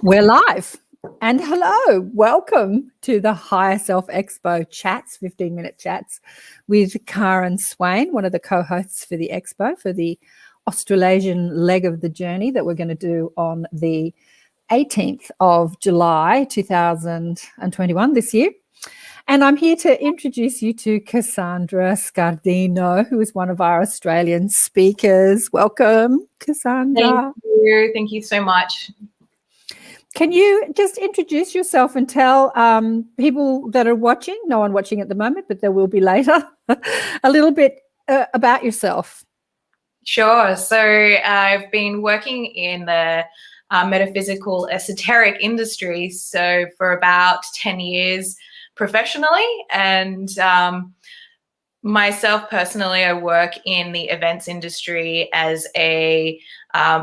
We're live. And hello, welcome to the Higher Self Expo chats, 15-minute chats with Karen Swain, one of the co-hosts for the Expo, for the Australasian leg of the journey that we're going to do on the 18th of July, 2021, this year. And I'm here to introduce you to Kassandra Scardino, who is one of our Australian speakers. Welcome, Kassandra. Thank you. Thank you so much. Can you just introduce yourself and tell people that are watching, no one watching at the moment, but there will be later, a little bit about yourself? Sure. So I've been working in the metaphysical esoteric industry for about 10 years professionally, and myself personally, I work in the events industry as a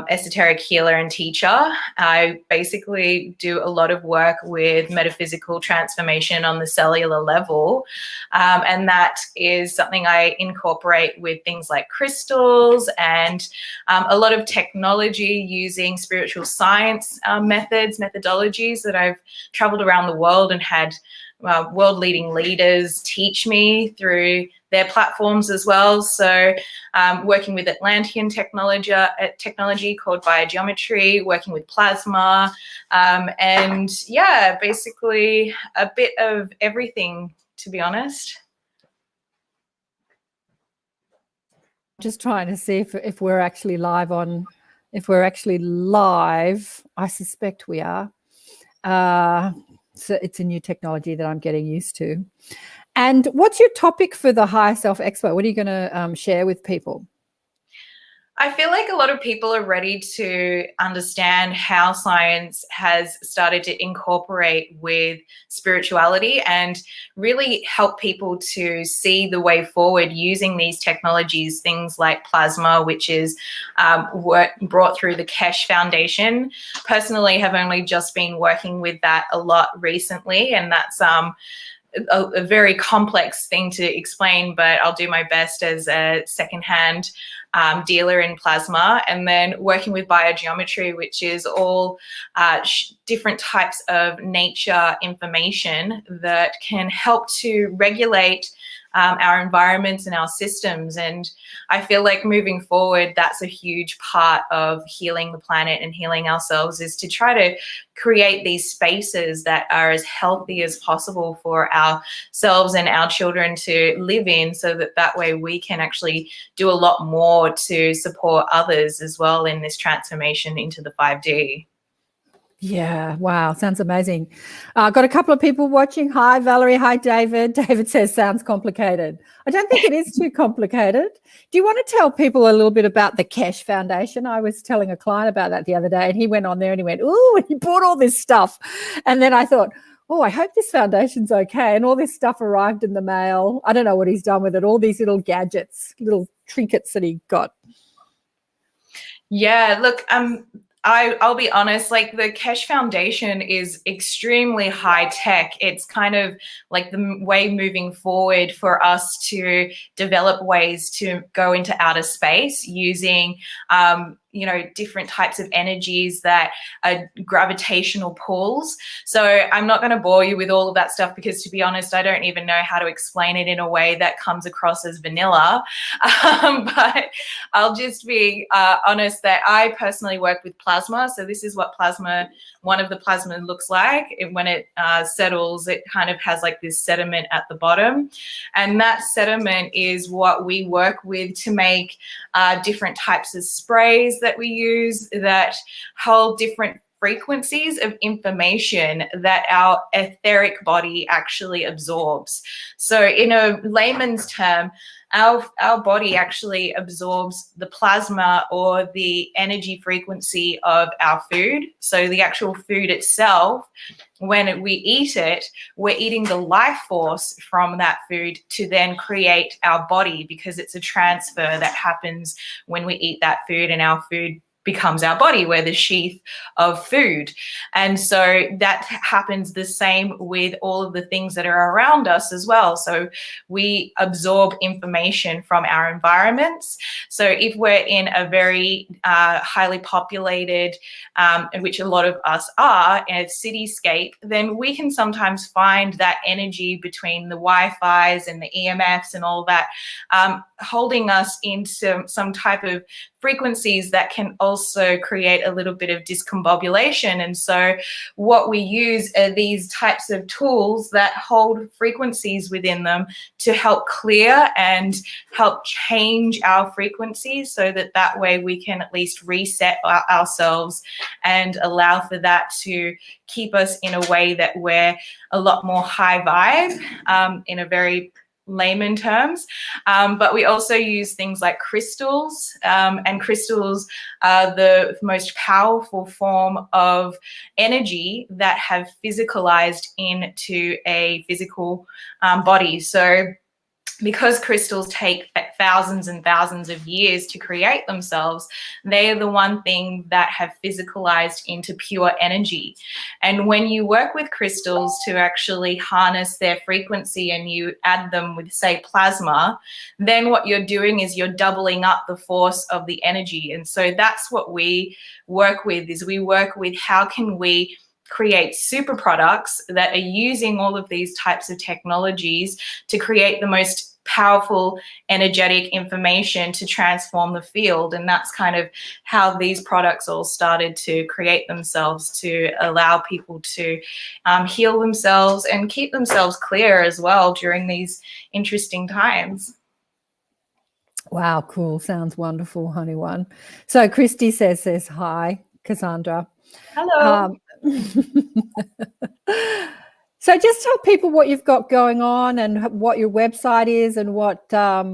esoteric healer and teacher. I basically do a lot of work with metaphysical transformation on the cellular level, and that is something I incorporate with things like crystals and a lot of technology using spiritual science methodologies that I've traveled around the world and had world-leading leaders teach me through their platforms as well. So working with Atlantean technology called biogeometry, working with plasma, and yeah, basically a bit of everything, to be honest. Just trying to see if we're actually live on, I suspect we are. So it's a new technology that I'm getting used to. And what's your topic for the Higher Self Expo? What are you going to share with people? I feel like a lot of people are ready to understand how science has started to incorporate with spirituality and really help people to see the way forward using these technologies, things like plasma, which is work brought through the Kesh Foundation. Personally, have only just been working with that a lot recently, and that's a very complex thing to explain, but I'll do my best as a secondhand dealer in plasma. And then working with biogeometry, which is all different types of nature information that can help to regulate our environments and our systems. And I feel like moving forward, that's a huge part of healing the planet and healing ourselves, is to try to create these spaces that are as healthy as possible for ourselves and our children to live in, so that way we can actually do a lot more to support others as well in this transformation into the 5D. Yeah, wow, sounds amazing. Got a couple of people watching. Hi, Valerie. Hi, David. David says, sounds complicated. I don't think it is too complicated. Do you want to tell people a little bit about the Kesh Foundation? I was telling a client about that the other day, and he went on there and he went, ooh, and he bought all this stuff. And then I thought, oh, I hope this foundation's okay. And all this stuff arrived in the mail. I don't know what he's done with it, all these little gadgets, little trinkets that he got. Yeah, look, I'll be honest, like the Kesh Foundation is extremely high tech. It's kind of like the way moving forward for us to develop ways to go into outer space using, different types of energies that are gravitational pulls. So I'm not going to bore you with all of that stuff because, to be honest, I don't even know how to explain it in a way that comes across as vanilla. But I'll just be honest that I personally work with plasma. So this is what one of the plasma looks like. When it settles, it kind of has like this sediment at the bottom. And that sediment is what we work with to make different types of sprays that we use that hold different frequencies of information that our etheric body actually absorbs. So in a layman's term, our body actually absorbs the plasma or the energy frequency of our food. So the actual food itself, when we eat it, we're eating the life force from that food to then create our body, because it's a transfer that happens when we eat that food, and our food becomes our body. We're the sheath of food. And so that happens the same with all of the things that are around us as well. So we absorb information from our environments. So if we're in a very highly populated, which a lot of us are, in a cityscape, then we can sometimes find that energy between the Wi-Fi's and the EMFs and all that, holding us into some type of frequencies that can also create a little bit of discombobulation. And so what we use are these types of tools that hold frequencies within them to help clear and help change our frequencies, so that that way we can at least reset ourselves and allow for that to keep us in a way that we're a lot more high vibe, in a very layman terms. But we also use things like crystals, and crystals are the most powerful form of energy that have physicalized into a physical body. So because crystals take thousands and thousands of years to create themselves, they are the one thing that have physicalized into pure energy. And when you work with crystals to actually harness their frequency and you add them with, say, plasma, then what you're doing is you're doubling up the force of the energy. And so that's what we work with, is we work with how can we create super products that are using all of these types of technologies to create the most powerful energetic information to transform the field. And that's kind of how these products all started to create themselves, to allow people to heal themselves and keep themselves clear as well during these interesting times. Wow, cool. Sounds wonderful, honey one. So Christy says hi, Kassandra. Hello. So just tell people what you've got going on and what your website is and what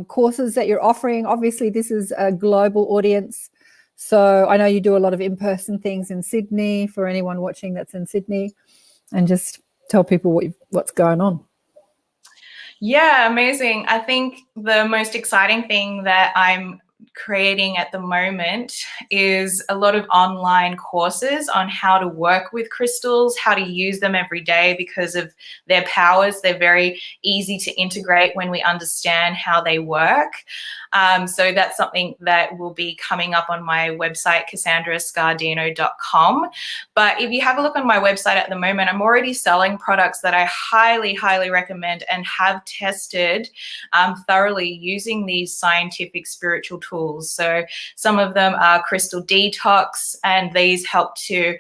courses that you're offering. Obviously, this is a global audience. So I know you do a lot of in-person things in Sydney, for anyone watching that's in Sydney, and just tell people what's going on. Yeah, amazing. I think the most exciting thing that I'm creating at the moment is a lot of online courses on how to work with crystals, how to use them every day because of their powers. They're very easy to integrate when we understand how they work. So that's something that will be coming up on my website, KassandraScardino.com. But if you have a look on my website at the moment, I'm already selling products that I highly, highly recommend and have tested thoroughly using these scientific spiritual tools. So some of them are crystal detox, and these help to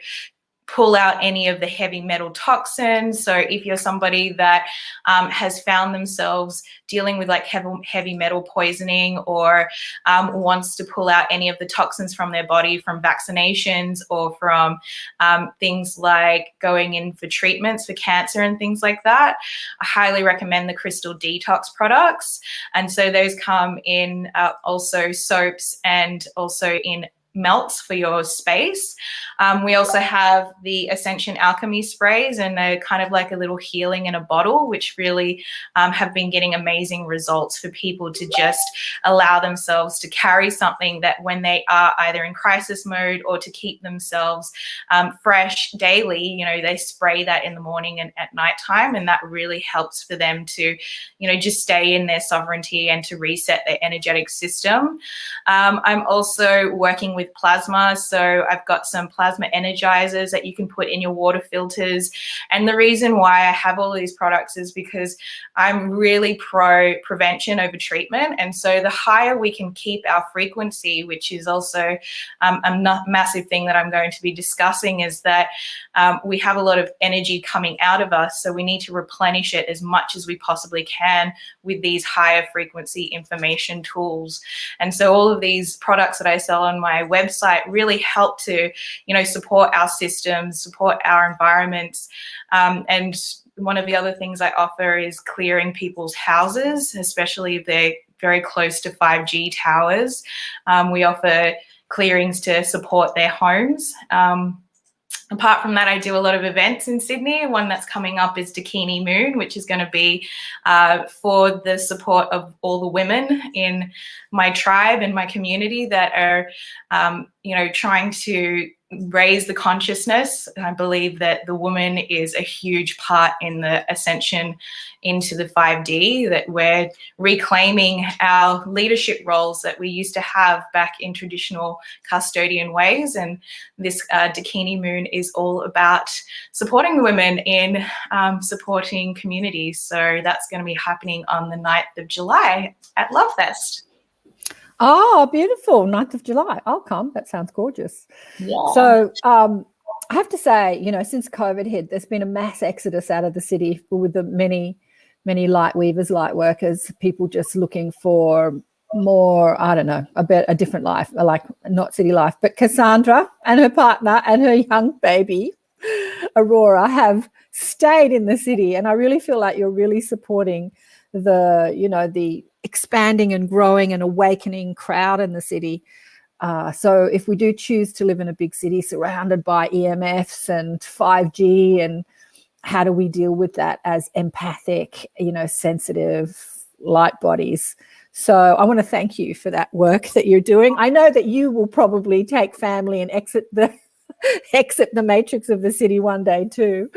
pull out any of the heavy metal toxins. So if you're somebody that has found themselves dealing with like heavy metal poisoning, or wants to pull out any of the toxins from their body from vaccinations, or from things like going in for treatments for cancer and things like that, I highly recommend the crystal detox products. And so those come in also soaps and also in melts for your space. We also have the Ascension Alchemy sprays, and they're kind of like a little healing in a bottle, which really have been getting amazing results for people to just allow themselves to carry something that when they are either in crisis mode or to keep themselves fresh daily, you know, they spray that in the morning and at nighttime, and that really helps for them to, you know, just stay in their sovereignty and to reset their energetic system. I'm also working with plasma. So I've got some plasma energizers that you can put in your water filters. And the reason why I have all these products is because I'm really pro prevention over treatment. And so the higher we can keep our frequency, which is also a massive thing that I'm going to be discussing, is that we have a lot of energy coming out of us. So we need to replenish it as much as we possibly can with these higher frequency information tools. And so all of these products that I sell on my website really help to, you know, support our systems, support our environments. And one of the other things I offer is clearing people's houses, especially if they're very close to 5G towers. We offer clearings to support their homes. Apart from that, I do a lot of events in Sydney. One that's coming up is Bikini Moon, which is going to be for the support of all the women in my tribe and my community that are, trying to raise the consciousness. I believe that the woman is a huge part in the ascension into the 5D, that we're reclaiming our leadership roles that we used to have back in traditional custodian ways. And this Bikini Moon is all about supporting the women in supporting communities. So that's going to be happening on the 9th of July at Love Fest. Oh, beautiful. 9th of July. I'll come. That sounds gorgeous. Yeah. So I have to say, since COVID hit, there's been a mass exodus out of the city with the many light weavers, light workers, people just looking for more, I don't know, a different life, like not city life. But Kassandra and her partner and her young baby, Aurora, have stayed in the city. And I really feel like you're really supporting the expanding and growing and awakening crowd in the city. So if we do choose to live in a big city surrounded by EMFs and 5G, and how do we deal with that as empathic, sensitive light bodies? So I want to thank you for that work that you're doing. I know that you will probably take family and exit the matrix of the city one day too.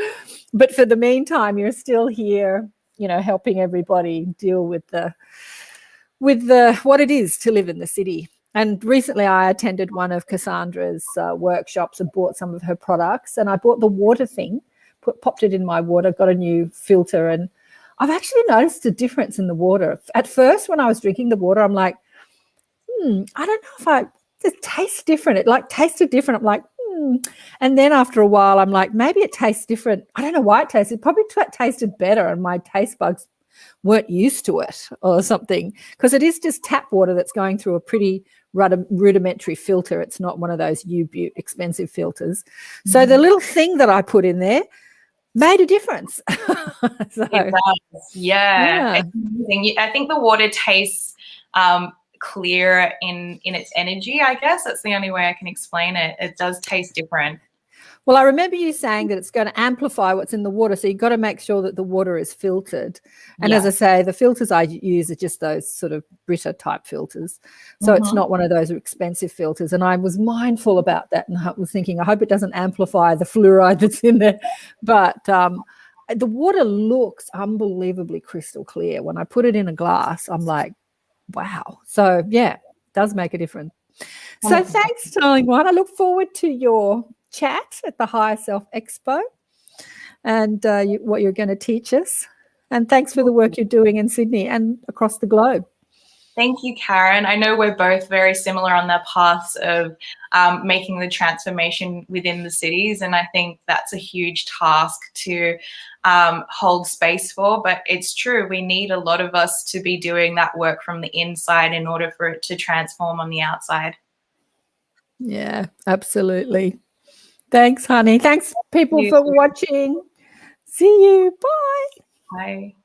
But for the meantime, you're still here, helping everybody deal with what it is to live in the city. And recently I attended one of Kassandra's workshops and bought some of her products, and I bought the water thing, popped it in my water, got a new filter, and I've actually noticed a difference in the water. At first, when I was drinking the water, I'm like, I don't know if it tastes different. It tasted different. I'm like, And then after a while, I'm like, maybe it tastes different. I don't know why it tasted. Probably tasted better, and my taste buds weren't used to it or something, because it is just tap water that's going through a pretty rudimentary filter. It's not one of those U-Butte expensive filters. So the little thing that I put in there made a difference. So, it does. Yeah. It's amazing. I think the water tastes clear in its energy, I guess. That's the only way I can explain it. It does taste different. Well, I remember you saying that it's going to amplify what's in the water, so you've got to make sure that the water is filtered. And as I say, the filters I use are just those sort of Brita type filters. So it's not one of those expensive filters. And I was mindful about that, and I was thinking, I hope it doesn't amplify the fluoride that's in there. But the water looks unbelievably crystal clear. When I put it in a glass, I'm like, wow. So, yeah, it does make a difference. So thanks, darling one. I look forward to your chat at the Higher Self Expo and what you're going to teach us. And thanks for the work you're doing in Sydney and across the globe. Thank you, Karen. I know we're both very similar on the paths of making the transformation within the cities, and I think that's a huge task to hold space for. But it's true, we need a lot of us to be doing that work from the inside in order for it to transform on the outside. Yeah, absolutely. Thanks, honey. Thanks, people, for watching. See you. Bye. Bye.